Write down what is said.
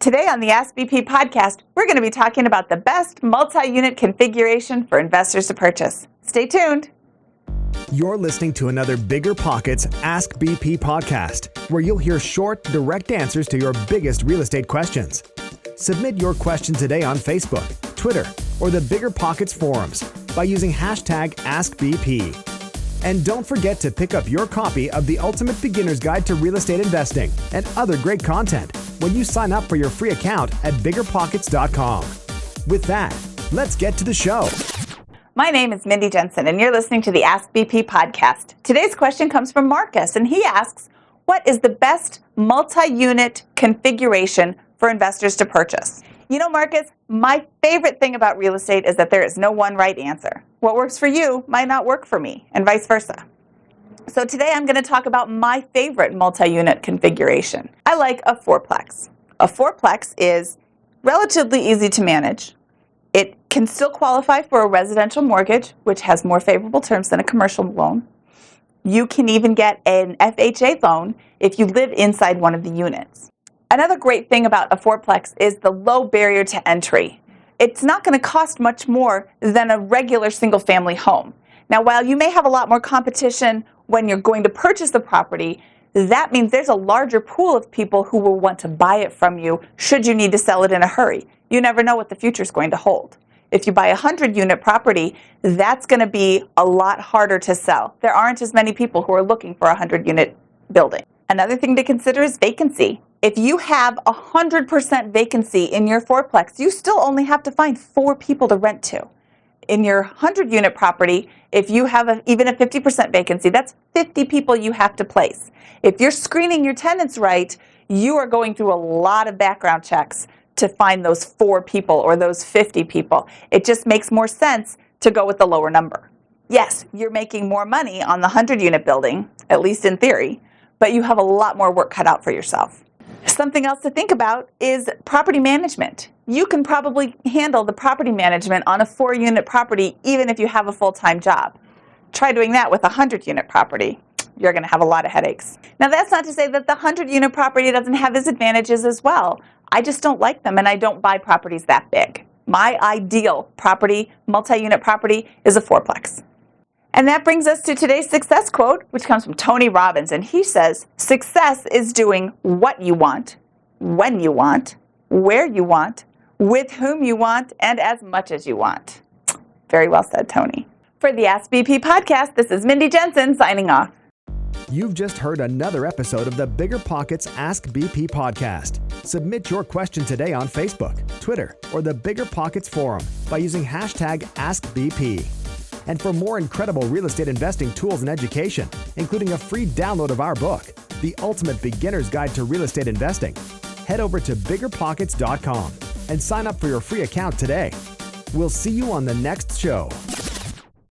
Today on the Ask BP podcast, we're going to be talking about the best multi-unit configuration for investors to purchase. Stay tuned. You're listening to another BiggerPockets Ask BP podcast, where you'll hear short, direct answers to your biggest real estate questions. Submit your question today on Facebook, Twitter, or the BiggerPockets forums by using hashtag AskBP. And don't forget to pick up your copy of the Ultimate Beginner's Guide to Real Estate Investing and other great content when you sign up for your free account at BiggerPockets.com. With that, let's get to the show. My name is Mindy Jensen, and you're listening to the Ask BP podcast. Today's question comes from Marcus, and he asks, what is the best multi-unit configuration for investors to purchase? You know, Marcus, my favorite thing about real estate is that there is no one right answer. What works for you might not work for me, and vice versa. So today I'm going to talk about my favorite multi-unit configuration. I like a fourplex. A fourplex is relatively easy to manage. It can still qualify for a residential mortgage, which has more favorable terms than a commercial loan. You can even get an FHA loan if you live inside one of the units. Another great thing about a fourplex is the low barrier to entry. It's not going to cost much more than a regular single-family home. Now, while you may have a lot more competition when you're going to purchase the property, that means there's a larger pool of people who will want to buy it from you should you need to sell it in a hurry. You never know what the future is going to hold. If you buy a 100-unit property, that's going to be a lot harder to sell. There aren't as many people who are looking for a 100-unit building. Another thing to consider is vacancy. If you have 100% vacancy in your fourplex, you still only have to find 4 people to rent to. In your 100-unit property, if you have even a 50% vacancy, that's 50 people you have to place. If you're screening your tenants right, you are going through a lot of background checks to find those 4 people or those 50 people. It just makes more sense to go with the lower number. Yes, you're making more money on the 100-unit building, at least in theory, but you have a lot more work cut out for yourself. Something else to think about is property management. You can probably handle the property management on a 4-unit property even if you have a full-time job. Try doing that with a 100-unit property. You're going to have a lot of headaches. Now, that's not to say that the 100-unit property doesn't have its advantages as well. I just don't like them, and I don't buy properties that big. My ideal property, multi-unit property, is a fourplex. And that brings us to today's success quote, which comes from Tony Robbins. And he says, success is doing what you want, when you want, where you want, with whom you want, and as much as you want. Very well said, Tony. For the Ask BP podcast, this is Mindy Jensen signing off. You've just heard another episode of the BiggerPockets Ask BP podcast. Submit your question today on Facebook, Twitter, or the BiggerPockets forum by using hashtag AskBP. And for more incredible real estate investing tools and education, including a free download of our book, The Ultimate Beginner's Guide to Real Estate Investing, head over to BiggerPockets.com and sign up for your free account today. We'll see you on the next show.